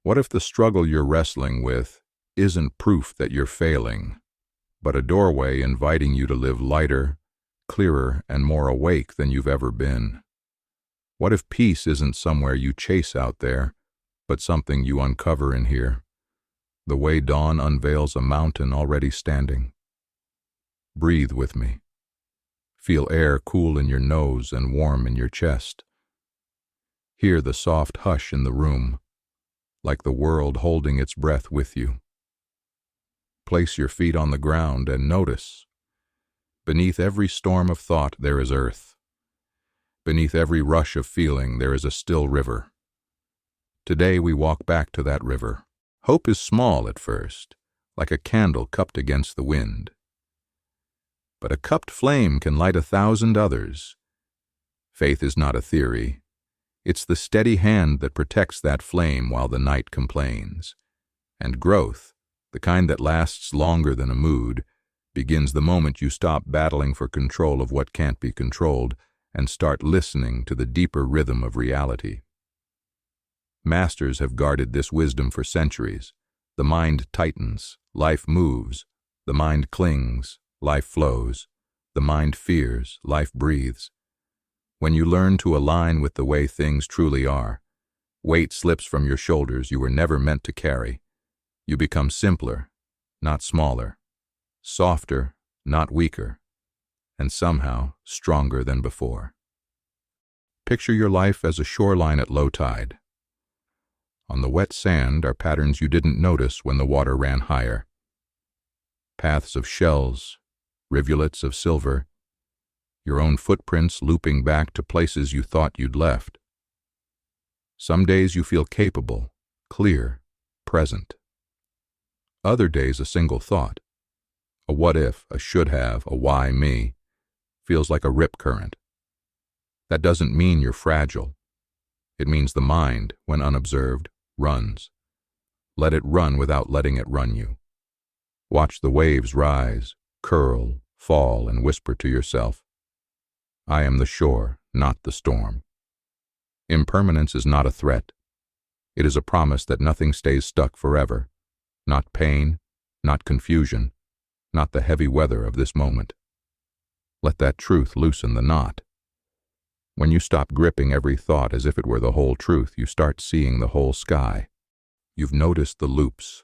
What if the struggle you're wrestling with isn't proof that you're failing, but a doorway inviting you to live lighter, clearer, and more awake than you've ever been? What if peace isn't somewhere you chase out there, but something you uncover in here, the way dawn unveils a mountain already standing? Breathe with me. Feel air cool in your nose and warm in your chest. Hear the soft hush in the room, like the world holding its breath with you. Place your feet on the ground and notice. Beneath every storm of thought there is earth. Beneath every rush of feeling there is a still river. Today we walk back to that river. Hope is small at first, like a candle cupped against the wind. But a cupped flame can light 1,000 others. Faith is not a theory. It's the steady hand that protects that flame while the night complains. And growth, the kind that lasts longer than a mood, begins the moment you stop battling for control of what can't be controlled and start listening to the deeper rhythm of reality. Masters have guarded this wisdom for centuries. The mind tightens, life moves. The mind clings, life flows. The mind fears, life breathes. When you learn to align with the way things truly are, weight slips from your shoulders you were never meant to carry. You become simpler, not smaller, softer, not weaker, and somehow stronger than before. Picture your life as a shoreline at low tide. On the wet sand are patterns you didn't notice when the water ran higher. Paths of shells, rivulets of silver, your own footprints looping back to places you thought you'd left. Some days you feel capable, clear, present. Other days a single thought, a what if, a should have, a why me, feels like a rip current. That doesn't mean you're fragile. It means the mind, when unobserved, runs. Let it run without letting it run you. Watch the waves rise, curl, fall, and whisper to yourself, I am the shore, not the storm. Impermanence is not a threat. It is a promise that nothing stays stuck forever. Not pain, not confusion, not the heavy weather of this moment. Let that truth loosen the knot. When you stop gripping every thought as if it were the whole truth, you start seeing the whole sky. You've noticed the loops.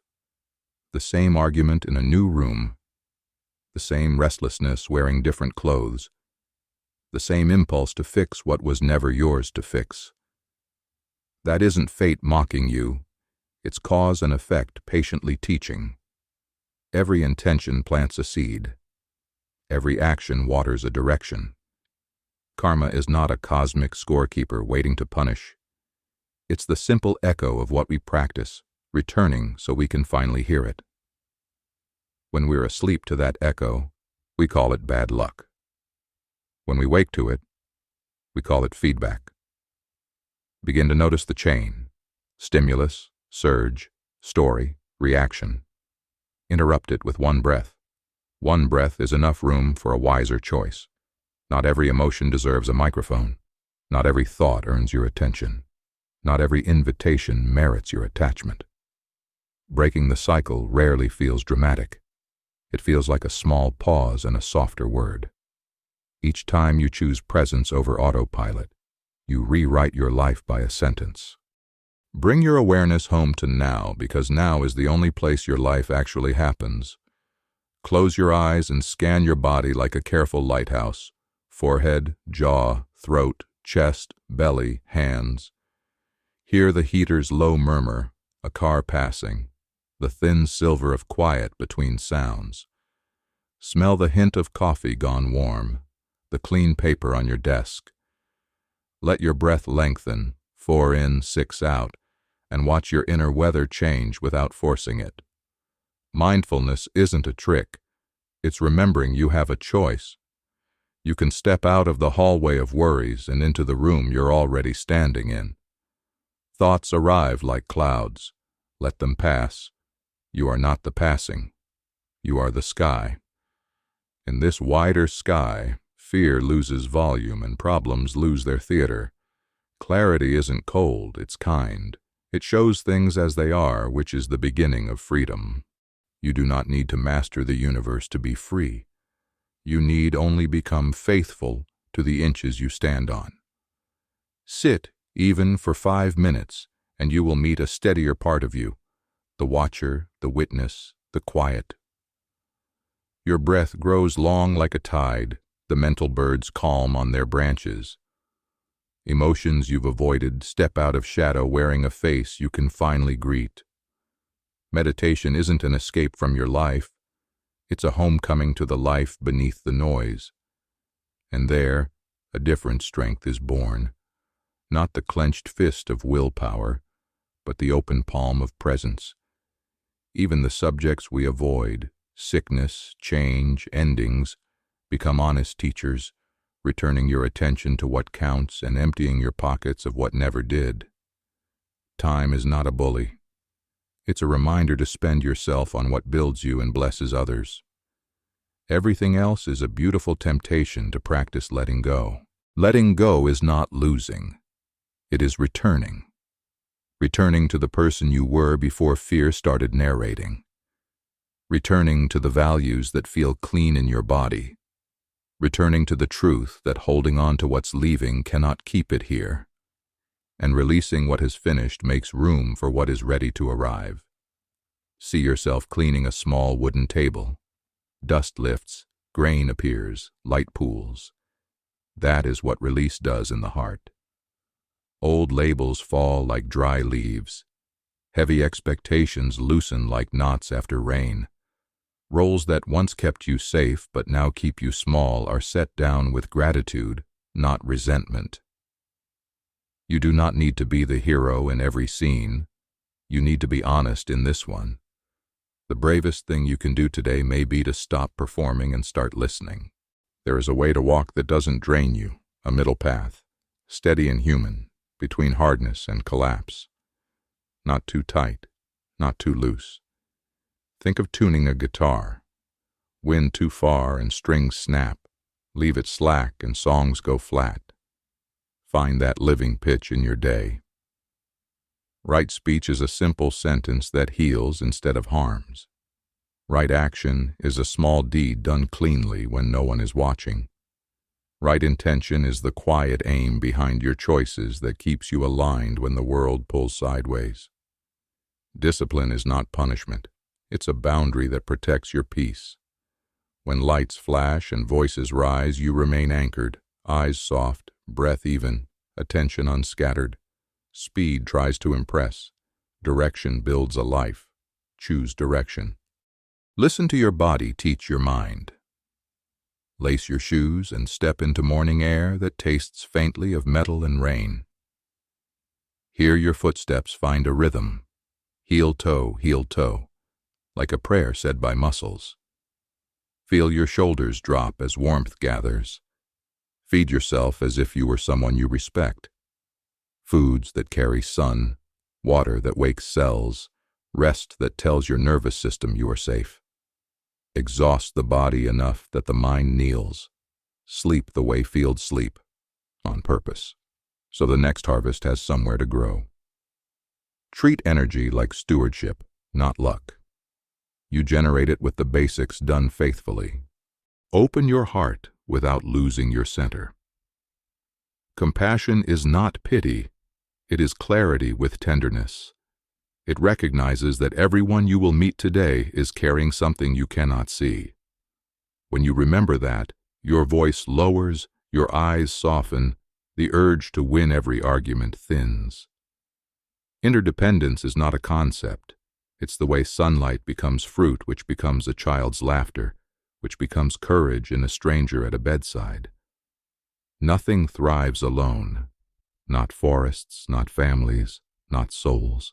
The same argument in a new room. The same restlessness wearing different clothes. The same impulse to fix what was never yours to fix. That isn't fate mocking you. It's cause and effect patiently teaching. Every intention plants a seed. Every action waters a direction. Karma is not a cosmic scorekeeper waiting to punish. It's the simple echo of what we practice, returning so we can finally hear it. When we're asleep to that echo, we call it bad luck. When we wake to it, we call it feedback. Begin to notice the chain. Stimulus, surge, story, reaction. Interrupt it with one breath. One breath is enough room for a wiser choice. Not every emotion deserves a microphone. Not every thought earns your attention. Not every invitation merits your attachment. Breaking the cycle rarely feels dramatic. It feels like a small pause and a softer word. Each time you choose presence over autopilot, you rewrite your life by a sentence. Bring your awareness home to now, because now is the only place your life actually happens. Close your eyes and scan your body like a careful lighthouse. Forehead, jaw, throat, chest, belly, hands. Hear the heater's low murmur, a car passing, the thin silver of quiet between sounds. Smell the hint of coffee gone warm, the clean paper on your desk. Let your breath lengthen, 4 in, 6 out, and watch your inner weather change without forcing it. Mindfulness isn't a trick. It's remembering you have a choice. You can step out of the hallway of worries and into the room you're already standing in. Thoughts arrive like clouds. Let them pass. You are not the passing. You are the sky. In this wider sky, fear loses volume and problems lose their theater. Clarity isn't cold, it's kind. It shows things as they are, which is the beginning of freedom. You do not need to master the universe to be free. You need only become faithful to the inches you stand on. Sit, even for 5 minutes, and you will meet a steadier part of you, the watcher, the witness, the quiet. Your breath grows long like a tide, the mental birds calm on their branches. Emotions you've avoided step out of shadow wearing a face you can finally greet. Meditation isn't an escape from your life. It's a homecoming to the life beneath the noise. And there, a different strength is born. Not the clenched fist of willpower, but the open palm of presence. Even the subjects we avoid, sickness, change, endings, become honest teachers, returning your attention to what counts and emptying your pockets of what never did. Time is not a bully. It's a reminder to spend yourself on what builds you and blesses others. Everything else is a beautiful temptation to practice letting go. Letting go is not losing. It is returning. Returning to the person you were before fear started narrating. Returning to the values that feel clean in your body. Returning to the truth that holding on to what's leaving cannot keep it here. And releasing what has finished makes room for what is ready to arrive. See yourself cleaning a small wooden table. Dust lifts, grain appears, light pools. That is what release does in the heart. Old labels fall like dry leaves. Heavy expectations loosen like knots after rain. Roles that once kept you safe but now keep you small are set down with gratitude, not resentment. You do not need to be the hero in every scene. You need to be honest in this one. The bravest thing you can do today may be to stop performing and start listening. There is a way to walk that doesn't drain you, a middle path, steady and human, between hardness and collapse. Not too tight, not too loose. Think of tuning a guitar. Wind too far and strings snap. Leave it slack and songs go flat. Find that living pitch in your day. Right speech is a simple sentence that heals instead of harms. Right action is a small deed done cleanly when no one is watching. Right intention is the quiet aim behind your choices that keeps you aligned when the world pulls sideways. Discipline is not punishment. It's a boundary that protects your peace. When lights flash and voices rise, you remain anchored, eyes soft, breath even, attention unscattered. Speed tries to impress. Direction builds a life. Choose direction. Listen to your body teach your mind. Lace your shoes and step into morning air that tastes faintly of metal and rain. Hear your footsteps find a rhythm. Heel toe, like a prayer said by muscles. Feel your shoulders drop as warmth gathers. Feed yourself as if you were someone you respect. Foods that carry sun, water that wakes cells, rest that tells your nervous system you are safe. Exhaust the body enough that the mind kneels. Sleep the way fields sleep, on purpose, so the next harvest has somewhere to grow. Treat energy like stewardship, not luck. You generate it with the basics done faithfully. Open your heart without losing your center. Compassion is not pity. It is clarity with tenderness. It recognizes that everyone you will meet today is carrying something you cannot see. When you remember that, your voice lowers, your eyes soften, the urge to win every argument thins. Interdependence is not a concept. It's the way sunlight becomes fruit, which becomes a child's laughter, which becomes courage in a stranger at a bedside. Nothing thrives alone. Not forests, not families, not souls.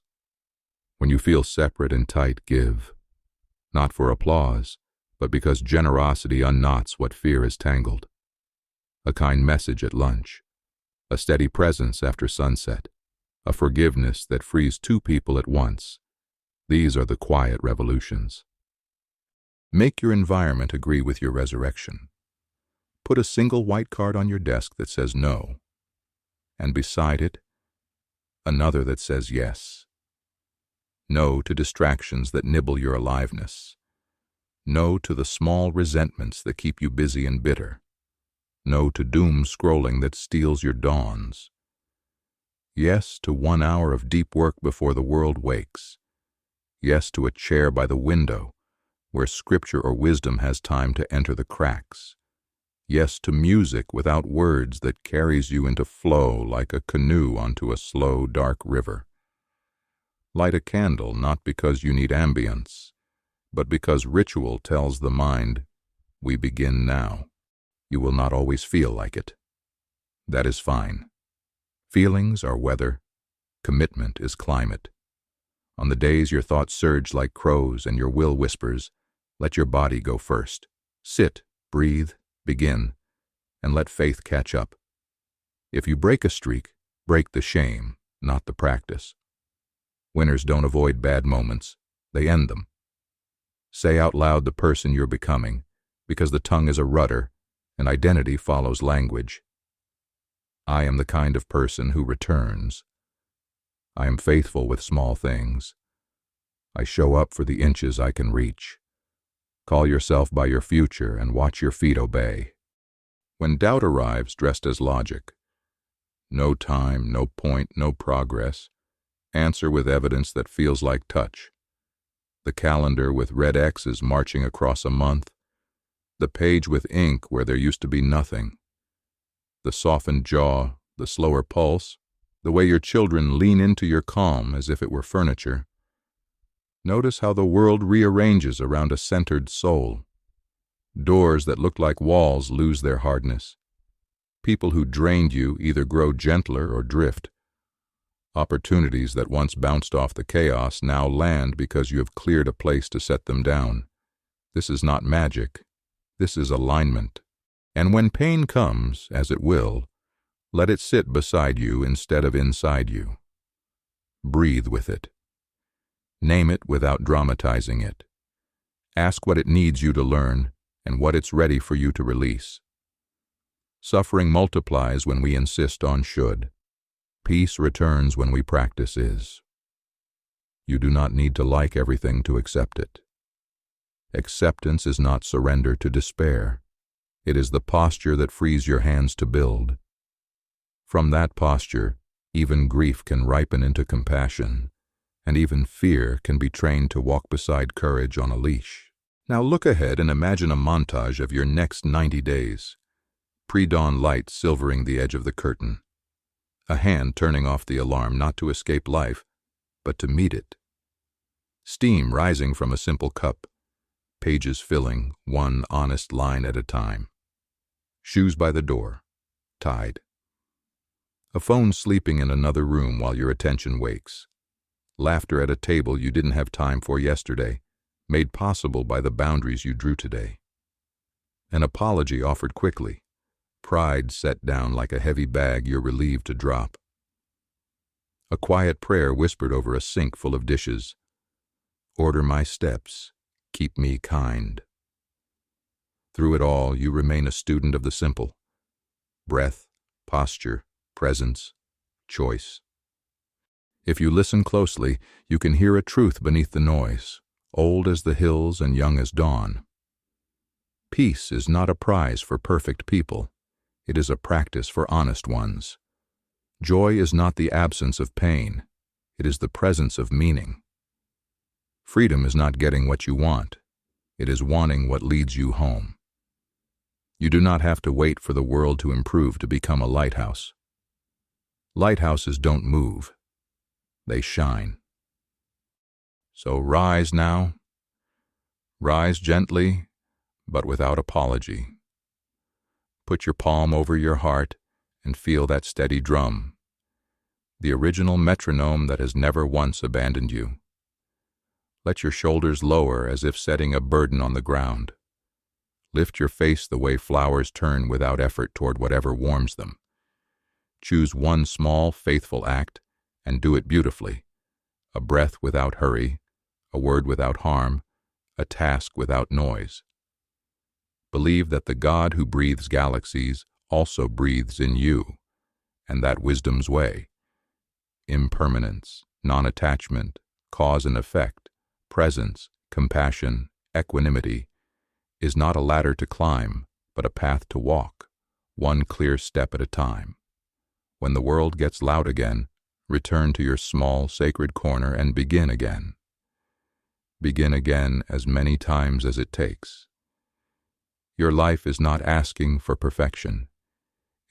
When you feel separate and tight, give. Not for applause, but because generosity unknots what fear has tangled. A kind message at lunch. A steady presence after sunset. A forgiveness that frees two people at once. These are the quiet revolutions. Make your environment agree with your resurrection. Put a single white card on your desk that says no, and beside it, another that says yes. No to distractions that nibble your aliveness. No to the small resentments that keep you busy and bitter. No to doom scrolling that steals your dawns. Yes to 1 hour of deep work before the world wakes. Yes to a chair by the window, where scripture or wisdom has time to enter the cracks. Yes to music without words that carries you into flow like a canoe onto a slow, dark river. Light a candle not because you need ambience, but because ritual tells the mind, we begin now. You will not always feel like it. That is fine. Feelings are weather. Commitment is climate. On the days your thoughts surge like crows and your will whispers, let your body go first. Sit, breathe, begin, and let faith catch up. If you break a streak, break the shame, not the practice. Winners don't avoid bad moments, they end them. Say out loud the person you're becoming, because the tongue is a rudder, and identity follows language. I am the kind of person who returns. I am faithful with small things. I show up for the inches I can reach. Call yourself by your future and watch your feet obey. When doubt arrives dressed as logic, no time, no point, no progress, answer with evidence that feels like touch. The calendar with red X's marching across a month, the page with ink where there used to be nothing, the softened jaw, the slower pulse, the way your children lean into your calm as if it were furniture. Notice how the world rearranges around a centered soul. Doors that look like walls lose their hardness. People who drained you either grow gentler or drift. Opportunities that once bounced off the chaos now land because you have cleared a place to set them down. This is not magic. This is alignment. And when pain comes, as it will, let it sit beside you instead of inside you. Breathe with it. Name it without dramatizing it. Ask what it needs you to learn and what it's ready for you to release. Suffering multiplies when we insist on should. Peace returns when we practice is. You do not need to like everything to accept it. Acceptance is not surrender to despair. It is the posture that frees your hands to build. From that posture, even grief can ripen into compassion, and even fear can be trained to walk beside courage on a leash. Now look ahead and imagine a montage of your next 90 days. Pre-dawn light silvering the edge of the curtain. A hand turning off the alarm not to escape life, but to meet it. Steam rising from a simple cup. Pages filling, one honest line at a time. Shoes by the door, tied. A phone sleeping in another room while your attention wakes. Laughter at a table you didn't have time for yesterday, made possible by the boundaries you drew today. An apology offered quickly. Pride set down like a heavy bag you're relieved to drop. A quiet prayer whispered over a sink full of dishes. Order my steps, keep me kind. Through it all, you remain a student of the simple. Breath, posture, presence, choice. If you listen closely, you can hear a truth beneath the noise, old as the hills and young as dawn. Peace is not a prize for perfect people. It is a practice for honest ones. Joy is not the absence of pain. It is the presence of meaning. Freedom is not getting what you want. It is wanting what leads you home. You do not have to wait for the world to improve to become a lighthouse. Lighthouses don't move. They shine. So rise now. Rise gently, but without apology. Put your palm over your heart and feel that steady drum, the original metronome that has never once abandoned you. Let your shoulders lower as if setting a burden on the ground. Lift your face the way flowers turn without effort toward whatever warms them. Choose one small, faithful act and do it beautifully. A breath without hurry, a word without harm, a task without noise. Believe that the God who breathes galaxies also breathes in you, and that wisdom's way. Impermanence, non-attachment, cause and effect, presence, compassion, equanimity, is not a ladder to climb, but a path to walk, one clear step at a time. When the world gets loud again, return to your small, sacred corner and begin again. Begin again as many times as it takes. Your life is not asking for perfection.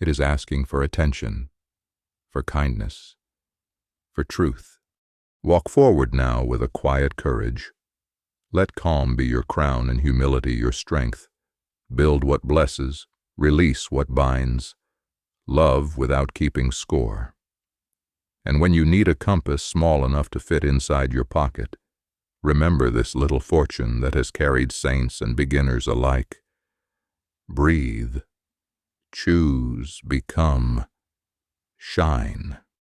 It is asking for attention, for kindness, for truth. Walk forward now with a quiet courage. Let calm be your crown and humility your strength. Build what blesses, release what binds. Love without keeping score. And when you need a compass small enough to fit inside your pocket, remember this little fortune that has carried saints and beginners alike. Breathe, choose, become, shine.